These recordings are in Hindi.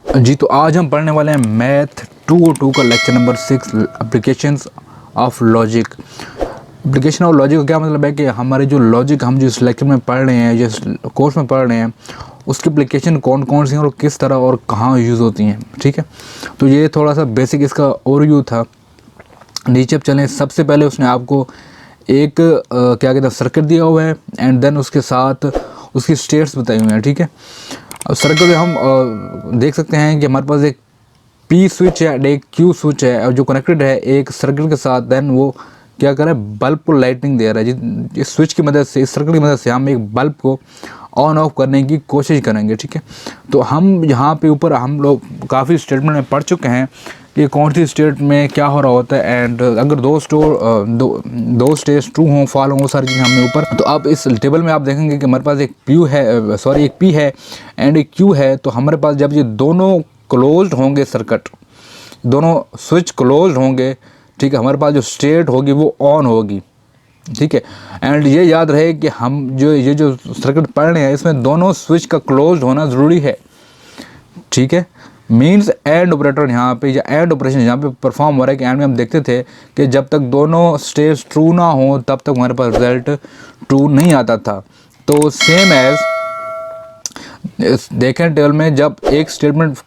जी, तो आज हम पढ़ने वाले हैं मैथ 202 का lecture number 6 applications of logic. Application of logic का क्या मतलब है कि हमारे जो लॉजिक हम जिस लेक्चर में पढ़ रहे हैं, जिस कोर्स में पढ़ रहे हैं, उसकी एप्लीकेशन कौन कौन सी हैं और किस तरह और कहाँ यूज़ होती हैं। ठीक है, तो ये थोड़ा सा बेसिक इसका ओवरव्यू था। नीचे अब चलें, सबसे पहले उसने आपको एक क्या कहते हैं सर्किट दिया हुआ है एंड देन उसके साथ उसकी स्टेट्स बताई हुई हैं। ठीक है, अब सर्किट में हम देख सकते हैं कि हमारे पास एक पी स्विच है, एक क्यू स्विच है और जो कनेक्टेड है एक सर्किट के साथ। देन वो क्या कर रहा है, बल्ब को लाइटिंग दे रहा है। इस स्विच की मदद से, इस सर्किट की मदद से हम एक बल्ब को ऑन ऑफ करने की कोशिश करेंगे। ठीक है, तो हम यहाँ पे ऊपर हम लोग काफ़ी स्टेटमेंट में पढ़ चुके हैं कि कौन सी स्टेट में क्या हो रहा होता है एंड अगर दो स्टेट्स ट्रू हों, फॉल हों, वो सारी चीज़ें हमने ऊपर। तो आप इस टेबल में आप देखेंगे कि हमारे पास एक एक पी है एंड एक क्यू है। तो हमारे पास जब ये दोनों क्लोज्ड होंगे, सर्किट दोनों स्विच क्लोज्ड होंगे, ठीक है, हमारे पास जो स्टेट होगी वो ऑन होगी। ठीक है, एंड ये याद रहे कि हम ये जो सर्किट पढ़ रहे हैं इसमें दोनों स्विच का क्लोज्ड होना ज़रूरी है। ठीक है, मीन्स एंड ऑपरेटर यहाँ पे या एंड ऑपरेशन यहाँ पे परफॉर्म हो रहा है कि एंड में हम देखते थे कि जब तक दोनों स्टेट्स ट्रू ना हो तब तक हमारे पास रिजल्ट ट्रू नहीं आता था। तो सेम एज देखें टेबल में, जब एक स्टेटमेंट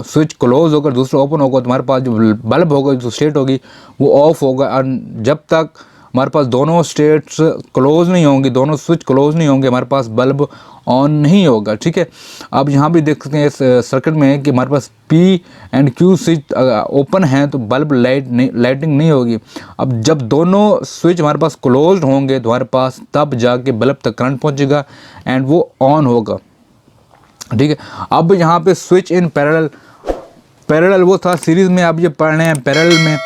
स्विच क्लोज होकर दूसरा ओपन होगा तो हमारे पास जो बल्ब होगा, जो स्टेट होगी वो ऑफ होगा। और जब तक हमारे पास दोनों स्टेट्स क्लोज नहीं होंगी, दोनों स्विच क्लोज नहीं होंगे, हमारे पास बल्ब ऑन नहीं होगा। ठीक है, अब यहाँ भी देख सकते हैं इस सर्किट में कि हमारे पास P and Q switch open हैं तो बल्ब लाइटिंग नहीं होगी। अब जब दोनों स्विच हमारे पास क्लोज होंगे तो हमारे पास तब जाके बल्ब तक करंट पहुँचेगा एंड वो ऑन होगा। ठीक है, अब यहाँ पे स्विच इन पैरेलल वो था सीरीज़ में, अब ये पढ़ रहे हैं पैरेलल में।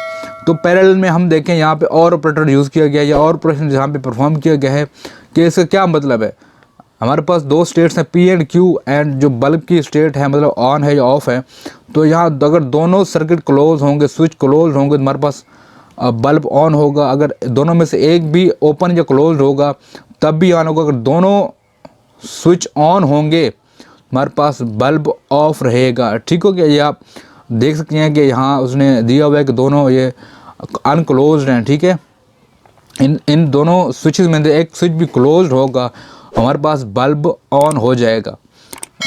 तो पैरेलल में हम देखें यहाँ पे और ऑपरेटर यूज़ किया गया या और ऑपरेशन यहाँ पे परफॉर्म किया गया है कि इसका क्या मतलब है। हमारे पास दो स्टेट्स हैं पी एंड क्यू एंड जो बल्ब की स्टेट है मतलब ऑन है या ऑफ है। तो यहाँ अगर दोनों सर्किट क्लोज होंगे, स्विच क्लोज होंगे तो हमारे पास बल्ब ऑन होगा। अगर दोनों में से एक भी ओपन या क्लोज होगा तब भी ऑन होगा। अगर दोनों स्विच ऑन होंगे हमारे पास बल्ब ऑफ रहेगा। ठीक हो गया, ये आप देख सकते हैं कि यहाँ उसने दिया हुआ है कि दोनों ये अनक्लोज्ड हैं। ठीक है, इन दोनों स्विचेस में एक स्विच भी क्लोज्ड होगा, हमारे पास बल्ब ऑन हो जाएगा।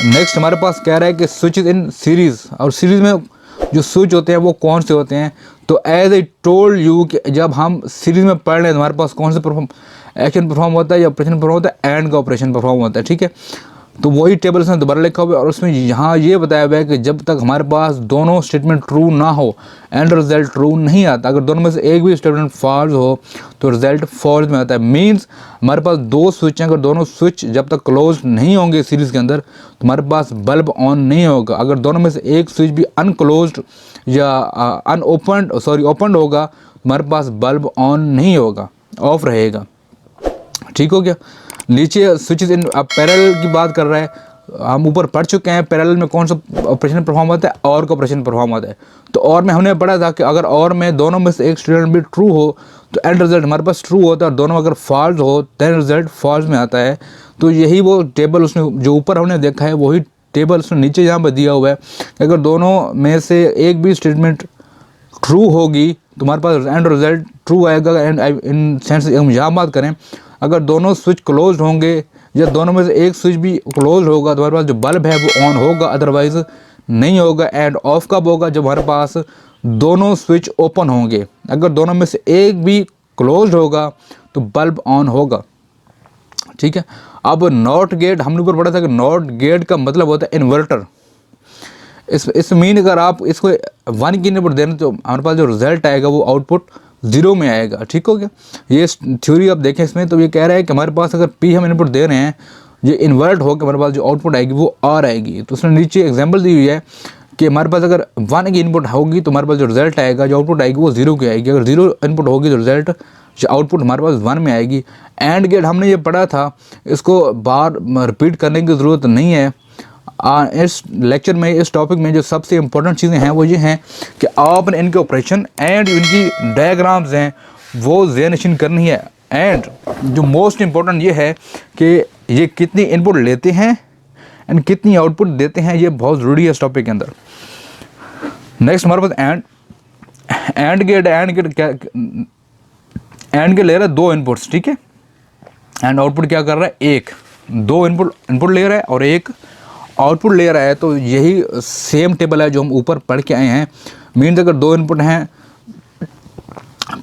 नेक्स्ट हमारे पास कह रहा है कि स्विचेस इन सीरीज़, और सीरीज़ में जो स्विच होते हैं वो कौन से होते हैं। तो एज आई टोल्ड यू कि जब हम सीरीज़ में पढ़ रहे हैं तो हमारे पास कौन सा एक्शन परफॉर्म होता है या ऑपरेशन परफॉर्म होता है, एंड का ऑपरेशन परफॉर्म होता है। ठीक है, तो वही टेबल उसने दोबारा लिखा हुआ है और उसमें यहाँ ये बताया हुआ है कि जब तक हमारे पास दोनों स्टेटमेंट ट्रू ना हो एंड रिजल्ट ट्रू नहीं आता। अगर दोनों में से एक भी स्टेटमेंट फॉल्स हो तो रिजल्ट फॉल्स में आता है। मींस हमारे पास दो स्विच हैं, अगर दोनों स्विच जब तक क्लोज नहीं होंगे सीरीज़ के अंदर तो हमारे पास बल्ब ऑन नहीं होगा। अगर दोनों में से एक स्विच भी अनक्लोज्ड या ओपन होगा तो हमारे पास बल्ब ऑन नहीं होगा, ऑफ रहेगा। ठीक हो गया, नीचे स्विचेस इन पैरेलल की बात कर रहा है, हम ऊपर पढ़ चुके हैं पैरेलल में कौन सा ऑपरेशन परफॉर्म होता है, और का ऑपरेशन परफॉर्म होता है। तो और में हमने पढ़ा था कि अगर और में दोनों में से एक स्टेटमेंट भी ट्रू हो तो एंड रिजल्ट हमारे पास ट्रू होता है, और दोनों अगर फॉल्स हो देन रिजल्ट फॉल्स में आता है। तो यही वो टेबल उसने जो ऊपर हमने देखा है वही टेबल उसने नीचे यहाँ पर दिया हुआ है कि अगर दोनों में से एक भी स्टेटमेंट ट्रू होगी तो हमारे पास एंड रिजल्ट ट्रू आएगा। एंड इन सेंस हम यहाँ बात करें, अगर दोनों स्विच क्लोज होंगे या दोनों में से एक स्विच भी क्लोज होगा तो हमारे पास जो बल्ब है वो ऑन होगा, अदरवाइज नहीं होगा। एंड ऑफ कब होगा, जब हमारे पास दोनों स्विच ओपन होंगे। अगर दोनों में से एक भी क्लोज होगा तो बल्ब ऑन होगा। ठीक है, अब नॉट गेट हमने ऊपर पढ़ा था कि नॉट गेट का मतलब होता है इन्वर्टर। इस मीन अगर आप इसको 1 की इनपुट देना तो हमारे पास जो रिजल्ट आएगा वो आउटपुट 0 में आएगा। ठीक हो गया, ये थ्योरी आप देखें इसमें। तो ये कह रहा है कि हमारे पास अगर पी हम इनपुट दे रहे हैं, ये इन्वर्ट होकर हमारे पास जो आउटपुट आएगी वो आर आएगी। तो उसने नीचे एग्जांपल दी हुई है कि हमारे पास अगर 1 की इनपुट होगी तो हमारे पास जो रिजल्ट आएगा, जो आउटपुट आएगी वो 0 की आएगी। अगर 0 इनपुट होगी तो रिजल्ट जो आउटपुट हमारे पास 1 में आएगी। एंड गेट हमने ये पढ़ा था, इसको बार रिपीट करने की ज़रूरत नहीं है। इस लेक्चर में, इस टॉपिक में जो सबसे इम्पोर्टेंट चीज़ें हैं वो ये हैं कि आपने इनके ऑपरेशन एंड इनकी डायग्राम्स हैं वो ज़हन करनी है। एंड जो मोस्ट इम्पोर्टेंट ये है कि ये कितनी इनपुट लेते हैं एंड कितनी आउटपुट देते हैं, ये बहुत ज़रूरी है इस टॉपिक के अंदर। नेक्स्ट हमारे पास एंड गेट क्या, एंड गेट ले रहा है 2 इनपुट्स, ठीक है, एंड आउटपुट क्या कर रहा है, एक। 2 इनपुट ले रहा है और एक आउटपुट ले रहा है। तो यही सेम टेबल है जो हम ऊपर पढ़ के आए हैं। मीन्स अगर 2 इनपुट हैं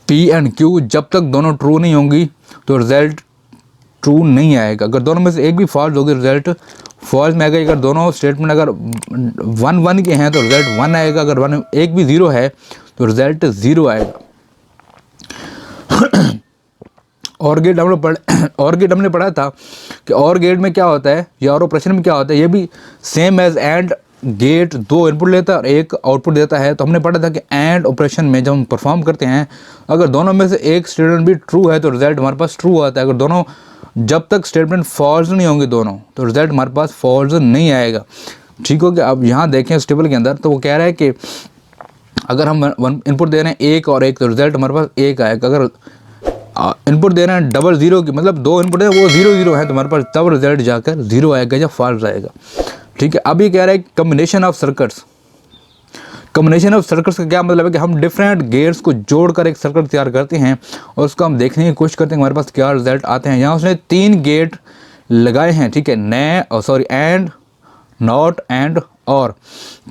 P एंड Q, जब तक दोनों ट्रू नहीं होंगी तो रिजल्ट ट्रू नहीं आएगा। अगर दोनों में से एक भी फॉल्स होगी रिजल्ट फॉल्स में आएगा। अगर दोनों स्टेटमेंट अगर 1 के हैं तो रिजल्ट 1 आएगा। अगर एक भी 0 है तो रिजल्ट 0 आएगा। और गेट हमने पढ़ा था कि और गेट में क्या होता है या और ऑपरेशन में क्या होता है, ये भी same as AND gate 2 input लेता है और एक आउटपुट देता है। तो हमने पढ़ा था कि एंड ऑपरेशन में जब हम परफॉर्म करते हैं, अगर दोनों में से एक स्टेटमेंट भी ट्रू है तो रिजल्ट हमारे पास ट्रू आता है। अगर दोनों, जब तक स्टेटमेंट फॉल्स नहीं होंगे दोनों, तो रिजल्ट हमारे पास फॉल्स नहीं आएगा। ठीक हो गया। अब यहाँ देखें इस टेबल के अंदर, तो वो कह रहा है कि अगर हम इनपुट दे रहे हैं एक और एक, तो रिजल्ट हमारे पास एक आएगा। अगर इनपुट दे रहे हैं 0 की, मतलब 2 इनपुट है वो 0 है, तो हमारे पास तब रिजल्ट जाकर 0 आएगा या फॉल्स आएगा। ठीक है। अब ये कह रहा है combination of circuits. Combination of circuits का क्या मतलब है कि हम डिफरेंट गेट्स को जोड़कर एक सर्किट तैयार करते हैं और उसको हम देखने की कोशिश करते हैं हमारे पास क्या रिजल्ट आते हैं। यहाँ उसने 3 गेट लगाए हैं, ठीक है, एंड, नॉट एंड और।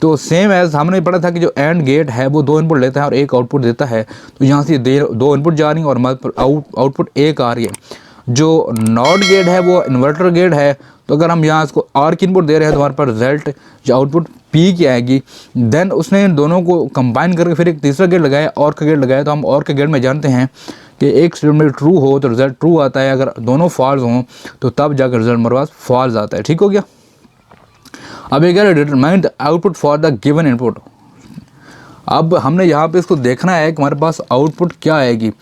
तो सेम एज हमने पढ़ा था कि जो एंड गेट है वो 2 इनपुट लेता है और एक आउटपुट देता है। तो यहाँ से 2 इनपुट जा रही हैं और हमारे आउटपुट एक आ रही है। जो नॉट गेट है वो इन्वर्टर गेट है। तो अगर हम यहाँ इसको आर की इनपुट दे रहे हैं तो हमारे पास रिजल्ट जो आउटपुट पी की आएगी। देन उसने इन दोनों को कंबाइन करके फिर एक तीसरा गेट लगाया, और का गेट लगाया। तो हम और के गेट में जानते हैं कि एक स्टेटमेंट ट्रू हो तो रिजल्ट ट्रू आता है, अगर दोनों फॉल्स हों तो तब जाकर रिजल्ट हमारे पास फॉल्स आता है। ठीक हो गया। अब ये कह रहे determine the output for the given input. अब हमने यहाँ पे इसको देखना है कि हमारे पास आउटपुट क्या आएगी।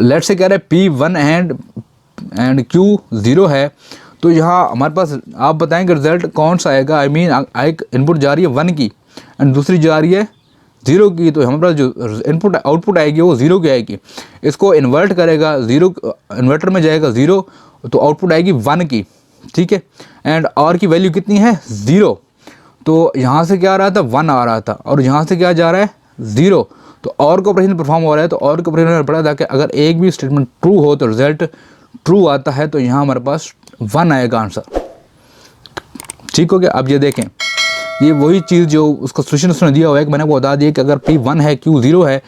लेट्स से कह रहे हैं P1 एंड Q 0 है। तो यहाँ हमारे पास आप बताएंगे रिजल्ट कौन सा आएगा। आई मीन एक इनपुट जा रही है 1 की एंड दूसरी जा रही है 0 की। तो हमारे पास जो इनपुट आउटपुट आएगी वो 0 की आएगी। इसको इन्वर्ट करेगा, 0 इन्वर्टर में जाएगा 0, तो आउटपुट आएगी 1 की। ठीक है। एंड आर की वैल्यू कितनी है 0। तो यहाँ से क्या आ रहा था 1 आ रहा था और यहाँ से क्या जा रहा है 0। तो और का ऑपरेशन परफॉर्म हो रहा है। तो और का ऑपरेशन में पढ़ा था कि अगर एक भी स्टेटमेंट ट्रू हो तो रिजल्ट ट्रू आता है। तो यहाँ हमारे पास 1 आएगा आंसर। ठीक हो गया। अब ये देखें, ये वही चीज़ जो उसका सोल्यूशन उसने दिया हुआ है कि मैंने वो बता दिया कि अगर P1 है Q 0 है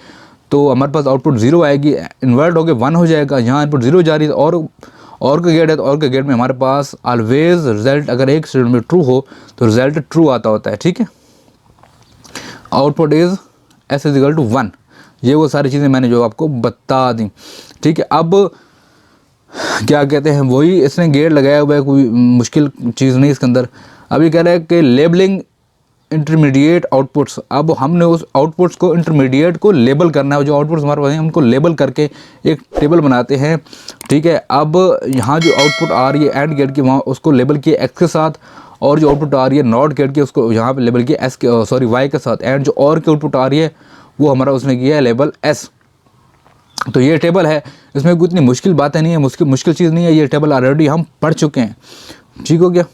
तो हमारे पास आउटपुट 0 आएगी, इन्वर्ट होकर 1 हो जाएगा। यहाँ इनपुट 0 जा रही है और का गेट है, तो और के गेट में हमारे पास ऑलवेज रिजल्ट, अगर एक स्टेटमेंट में ट्रू हो तो रिजल्ट ट्रू आता होता है। ठीक है। Output is S = 1। ये वो सारी चीज़ें मैंने जो आपको बता दी। ठीक है। अब क्या कहते हैं, वही इसने गेट लगाया हुआ है, कोई मुश्किल चीज़ नहीं इसके अंदर। अभी कह रहा है कि लेबलिंग इंटरमीडिएट आउटपुट्स। अब हमने उस आउटपुट्स को, इंटरमीडिएट को लेबल करना है। जो आउटपुट्स हमारे पास हैं उनको लेबल करके एक टेबल बनाते हैं। ठीक है। अब यहाँ जो आउटपुट आ रही है एंड गेट की, वहाँ उसको लेबल किए एक्स के साथ, और जो आउटपुट आ रही है नॉट गेट की उसको यहाँ पे लेबल किया वाई के साथ। एंड जो और की आउटपुट आ रही है वो हमारा उसने किया है लेबल एस। तो ये टेबल है, इसमें कोई इतनी मुश्किल बातें नहीं है, मुश्किल चीज़ नहीं है। ये टेबल ऑलरेडी हम पढ़ चुके हैं। ठीक हो गया।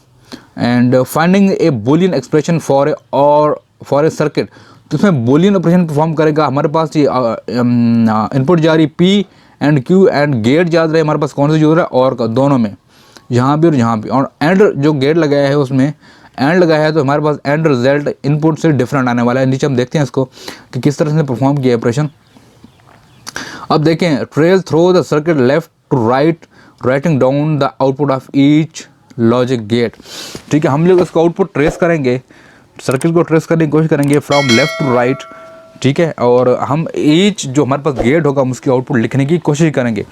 And finding A Boolean expression for a circuit. तो इसमें बूलियन ऑपरेशन परफॉर्म करेगा। हमारे पास ये इनपुट जा रही P AND Q AND gate जा रहे हमारे पास कौन सा यूज़ है और का, दोनों में, यहाँ भी और यहाँ भी। और एंड जो गेट लगाया है उसमें एंड लगाया है, तो हमारे पास एंड रिजल्ट इनपुट से डिफरेंट आने वाला है। नीचे हम देखते हैं इसको कि किस तरह से परफॉर्म किया ऑपरेशन। अब देखें, trace through the circuit left to right, writing down the output of each logic gate. ठीक है। हम लोग इसको आउटपुट ट्रेस करेंगे, सर्किट को ट्रेस करने की कोशिश करेंगे फ्रॉम लेफ्ट टू राइट। ठीक है। और हम ईच जो हमारे पास गेट होगा हम उसकी आउटपुट लिखने की कोशिश करेंगे।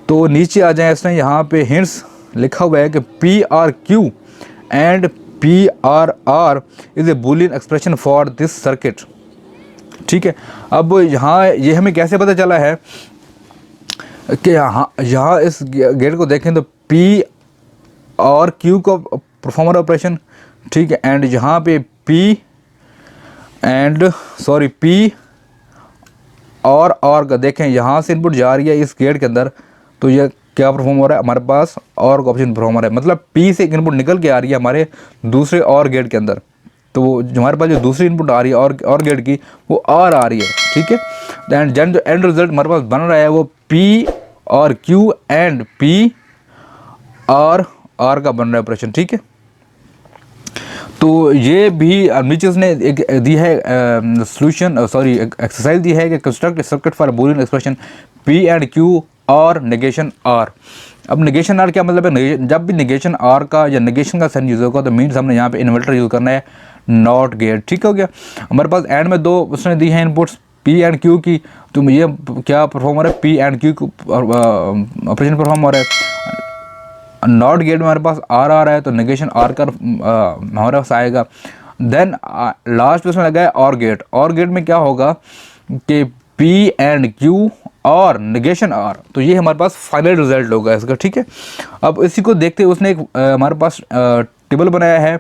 तो नीचे आ जाए, इसने यहाँ पे हिंट्स लिखा हुआ है कि PRQ and PRR is a Boolean expression for this circuit. ठीक है। अब यहाँ ये हमें कैसे पता चला है कि यहाँ इस गेट को देखें तो P और Q को परफॉर्मर ऑपरेशन। ठीक है। एंड यहाँ पे P और का देखें, यहाँ से इनपुट जा रही है इस गेट के अंदर। तो ये क्या परफॉर्म हो रहा है हमारे पास, और का ऑप्शन परफॉर्म हो रहा है। मतलब पी से एक इनपुट निकल के आ रही है हमारे दूसरे और गेट के अंदर, तो वो जो हमारे पास जो दूसरी इनपुट आ रही है और गेट की, वो आर आ रही है, ठीक है। दैन जो एंड रिजल्ट हमारे पास बन रहा है वो पी और क्यू एंड पी और आर का बन रहा है ऑपरेशन, ठीक है। तो ये भी नीचे उसने एक दी है सोल्यूशन, सॉरी एक्सरसाइज दी है कि construct circuit for Boolean expression P and Q और नेगेशन आर। अब नेगेशन आर क्या मतलब है, जब भी नेगेशन आर का या नेगेशन का साइन यूज़ होगा तो मीन्स हमने यहाँ पे इन्वर्टर यूज़ करना है, नॉट गेट, ठीक हो गया। हमारे पास एंड में दो उसने दी है इनपुट्स पी एंड क्यू की, तो ये क्या परफॉर्म हो रहा है, P and Q operation perform हो रहा है। नॉट गेट में हमारे पास आर आ रहा है, तो नेगेशन आर का हमारे पास आएगा। देन लास्ट में उसमें लगा है और गेट। और गेट में क्या होगा कि पी एंड क्यू और नेगेशन आर, तो ये हमारे पास फाइनल रिजल्ट होगा इसका, ठीक है। अब इसी को देखते हुए उसने एक हमारे पास टेबल बनाया है।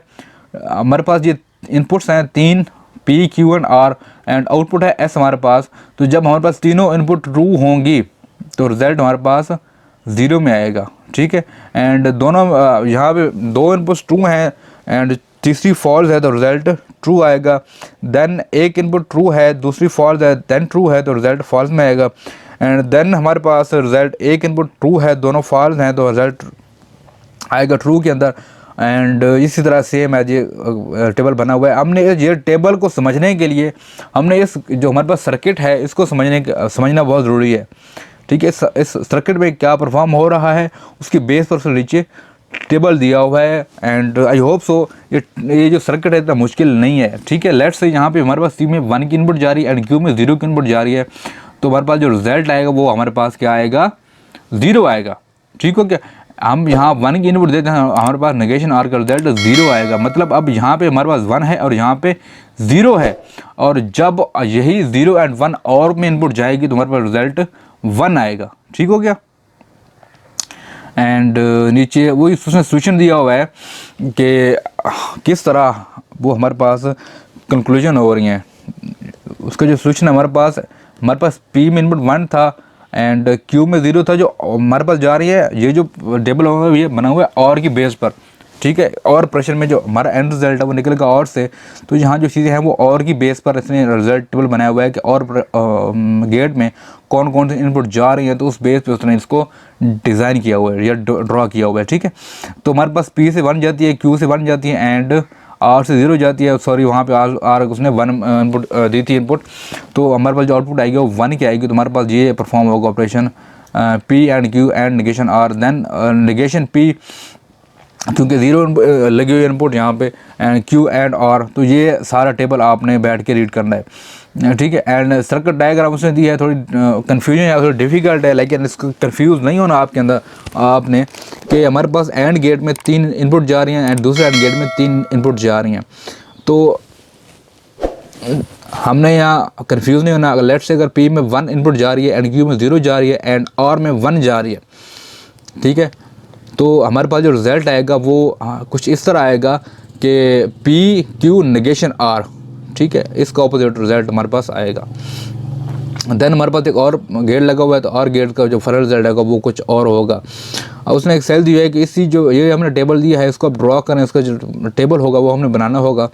हमारे पास ये इनपुट्स हैं 3 P Q and R, and output है एस हमारे पास। तो जब हमारे पास तीनों इनपुट ट्रू होंगी तो रिजल्ट हमारे पास 0 में आएगा, ठीक है। एंड दोनों यहाँ पे 2 इनपुट्स ट्रू हैं एंड तीसरी फॉल्स है तो रिजल्ट ट्रू आएगा। देन एक इनपुट ट्रू है, दूसरी फॉल्स है, देन ट्रू है तो रिजल्ट फॉल्स में आएगा। एंड देन हमारे पास रिजल्ट एक इनपुट ट्रू है, दोनों फॉल्स हैं तो रिजल्ट आएगा ट्रू के अंदर। एंड इसी तरह सेम है ये टेबल बना हुआ है। हमने ये टेबल को समझने के लिए हमने इस जो हमारे पास सर्किट है इसको समझना बहुत ज़रूरी है, ठीक है। इस सर्किट में क्या परफॉर्म हो रहा है उसकी बेस पर नीचे टेबल दिया हुआ है। एंड आई होप सो ये जो सर्किट है इतना मुश्किल नहीं है, ठीक है। लेट्स से यहाँ पे हमारे पास सी में 1 की इनपुट जा रही है एंड क्यू में 0 की इनपुट जा रही है, तो हमारे पास जो रिजल्ट आएगा वो हमारे पास क्या आएगा, 0 आएगा, ठीक हो क्या। हम यहाँ 1 की इनपुट देते हैं, हमारे पास नेगेशन आर का रिजल्ट 0 आएगा। मतलब अब यहाँ पे हमारे पास 1 है और यहाँ पे 0 है, और जब यही 0 एंड 1 और में इनपुट जाएगी तो हमारे पास रिजल्ट 1 आएगा, ठीक हो गया। एंड नीचे वही उसने सोल्यूशन दिया हुआ है कि किस तरह वो हमारे पास कंक्लूजन हो रही हैं। उसका जो सोल्यूशन हमारे पास पी में इनपुट 1 था एंड क्यू में 0 था, जो हमारे पास जा रही है ये जो टेबल होगा ये बना हुआ है और की बेस पर, ठीक है। और प्रेशर में जो हमारा एंड रिजल्ट है वो निकलेगा और से, तो यहाँ जो चीज़ें हैं वो और की बेस पर इसने रिजल्ट टेबल बनाया हुआ है कि और गेट में कौन कौन सी इनपुट जा रही है, तो उस बेस पे उसने इसको डिज़ाइन किया हुआ है या ड्रॉ किया हुआ है, ठीक है। तो हमारे पास पी से 1 जाती है, क्यू से 1 जाती है एंड आर से 0 जाती है। सॉरी वहाँ पे आर उसने 1 इनपुट दी थी इनपुट, तो हमारे पास जो आउटपुट आएगी वो 1 की आएगी। तो हमारे पास ये परफॉर्म होगा operation P and Q AND negation R. Then negation P क्योंकि 0 लगी हुई इनपुट यहाँ पे एंड क्यू एंड आर, तो ये सारा टेबल आपने बैठ के रीड करना है, ठीक है। एंड सर्किट डायग्राम उसने दी है, थोड़ी कन्फ्यूजन या थोड़ी डिफ़िकल्ट है, लेकिन इसको कंफ्यूज नहीं होना आपके अंदर आपने कि हमारे पास एंड गेट में 3 इनपुट जा रही हैं एंड दूसरे एंड गेट में 3 इनपुट जा रही हैं, तो हमने यहाँ कंफ्यूज नहीं होना। लेट्स से अगर पी में 1 इनपुट जा रही है एंड क्यू में 0 जा रही है एंड आर में 1 जा रही है, ठीक है, तो हमारे पास जो रिज़ल्ट आएगा वो कुछ इस तरह आएगा कि पी क्यू नेगेशन आर, ठीक है। इसका ऑपोजिट रिज़ल्ट हमारे पास आएगा। देन हमारे पास एक और गेट लगा हुआ है, तो और गेट का जो फाइनल रिजल्ट आएगा वो कुछ और होगा। और उसने एक सेल दी है कि इसी जो ये हमने टेबल दिया है इसको आप ड्रॉ करें, इसका जो टेबल होगा वो हमने बनाना होगा।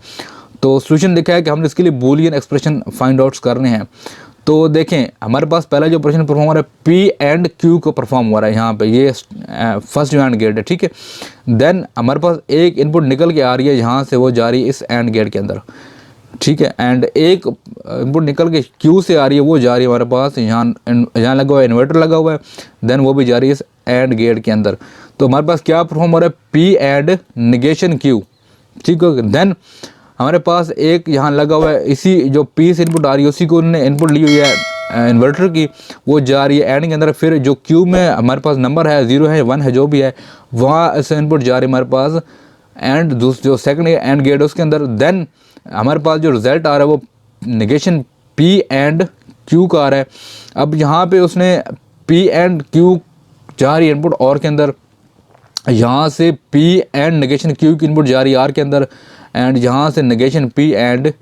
तो सोल्यूशन लिखा है कि हमने इसके लिए बूलियन एक्सप्रेशन फाइंड आउट्स करने हैं। तो देखें हमारे पास पहला जो ऑपरेशन परफॉर्म हो रहा है पी एंड क्यू को परफॉर्म हो रहा है यहाँ पे, ये फर्स्ट जो एंड गेट है, ठीक है। देन हमारे पास एक इनपुट निकल के आ रही है यहाँ से, वो जा रही है इस एंड गेट के अंदर, ठीक है। एंड एक इनपुट निकल के क्यू से आ रही है, वो जा रही है हमारे पास यहाँ लगा हुआ है, इन्वर्टर लगा हुआ है, देन वो भी जा रही है इस एंड गेट के अंदर। तो हमारे पास क्या परफॉर्म हो रहा है, पी एंड नेगेशन क्यू, ठीक है। देन हमारे पास एक यहाँ लगा हुआ है, इसी जो पी से इनपुट आ रही है उसी को उन्होंने इनपुट ली हुई है इन्वर्टर की, वो जा रही है एंड के अंदर। फिर जो क्यू में हमारे पास नंबर है 0 है 1 है जो भी है, वहाँ से इनपुट जा रही है हमारे पास एंड जो सेकंड एंड गेट है उसके अंदर। देन हमारे पास जो रिज़ल्ट आ रहा है वो नेगेशन पी एंड क्यू का आ रहा है। अब यहाँ पे उसने पी एंड क्यू जा रही है इनपुट और के अंदर, यहाँ से पी एंड नेगेशन क्यू की इनपुट जा रही है आर के अंदर, एंड यहाँ से नेगेशन पी एंड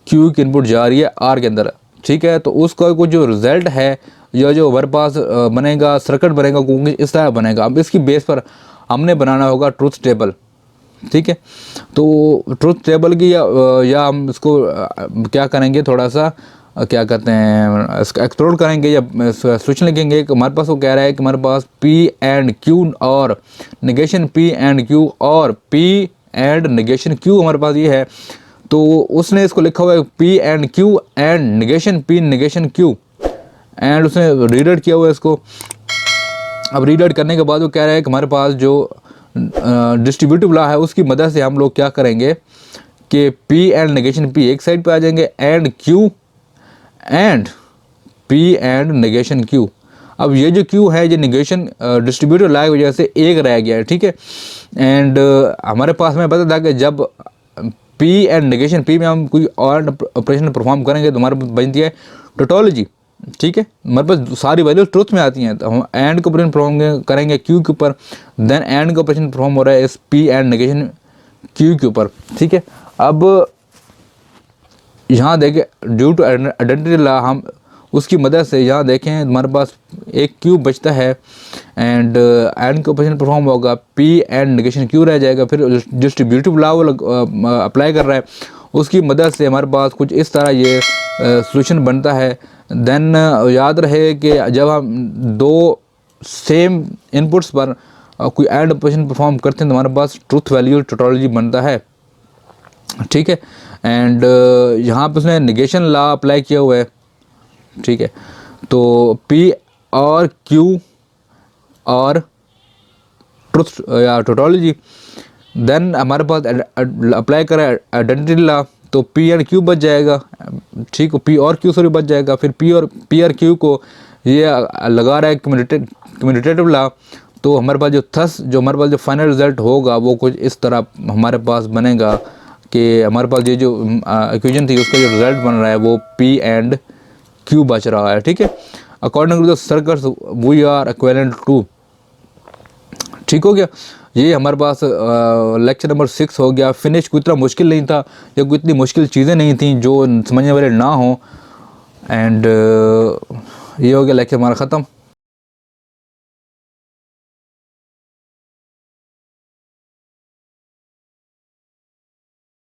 क्यू की इनपुट जा रही है आर के अंदर, ठीक है। तो उसका कुछ जो रिज़ल्ट है ये जो हमारे पास बनेगा सर्किट बनेगा क्योंकि इस तरह बनेगा। अब इसकी बेस पर हमने बनाना होगा ट्रुथ टेबल, ठीक है। तो ट्रुथ टेबल की या हम इसको क्या करेंगे, थोड़ा सा क्या कहते हैं, इसको एक्सप्लोर करेंगे या स्विच लिखेंगे कि हमारे पास वो कह रहा है कि हमारे पास P एंड Q और नेगेशन P एंड Q और P एंड नेगेशन Q हमारे पास ये है। तो उसने इसको लिखा हुआ है P AND Q and negation P negation Q, and उसने रीड किया हुआ है इसको। अब रीड करने के बाद वो कह रहा है कि हमारे पास जो डिस्ट्रीब्यूटिव लॉ है उसकी मदद से हम लोग क्या करेंगे कि P एंड नेगेशन P एक साइड पे आ जाएंगे and Q and P and negation Q। अब ये जो Q है ये नेगेशन डिस्ट्रीब्यूटिव लॉ की वजह से एक रह गया है, ठीक है। एंड हमारे पास में पता था कि जब P एंड नेगेशन P में हम कोई और ऑपरेशन परफॉर्म करेंगे तो हमारे पास बनती है टोटोलॉजी, ठीक है। हमारे पास सारी वैल्यूज ट्रुथ में आती हैं। तो हम एंड का ऑपरेशन परफॉर्म करेंगे Q के ऊपर, देन एंड का ऑपरेशन परफॉर्म हो रहा है इस P एंड नेगेशन Q के ऊपर, ठीक है। अब यहाँ देखें ड्यू टू आइडेंटिटी लॉ हम उसकी मदद से यहाँ देखें हमारे पास एक Q बचता है एंड एंड का ऑपरेशन परफॉर्म होगा, P एंड नेगेशन Q रह जाएगा। फिर डिस्ट्रीब्यूटिव लॉ वो अप्लाई कर रहा है, उसकी मदद से हमारे पास कुछ इस तरह ये सॉल्यूशन बनता है। देन याद रहे कि जब हम दो सेम इनपुट्स पर कोई एंड ऑपरेशन परफॉर्म करते हैं तो हमारे पास ट्रुथ वैल्यू टोटोलॉजी बनता है, ठीक है। एंड यहाँ पे उसने नेगेशन लॉ अप्लाई किया हुआ है, ठीक है। तो P और Q और ट्रुथ या टोटोलॉजी, देन हमारे पास अप्लाई करें आइडेंटिटी लॉ तो P एंड Q बच जाएगा, ठीक है। P और Q सॉरी बच जाएगा। फिर P और Q को ये लगा रहा है कम्यूटेटिव लॉ, तो हमारे पास जो हमारे पास जो फाइनल रिजल्ट होगा वो कुछ इस तरह हमारे पास बनेगा कि हमारे पास ये जो इक्वेशन थी उसका जो रिजल्ट बन रहा है वो P एंड Q बच रहा है, ठीक है। According to the circuits we are equivalent to, ठीक हो गया। ये हमारे पास लेक्चर नंबर 6 हो गया फिनिश। कोई इतना मुश्किल नहीं था या कोई इतनी मुश्किल चीज़ें नहीं थी जो समझने वाले ना हो। एंड ये हो गया लेक्चर हमारा ख़त्म।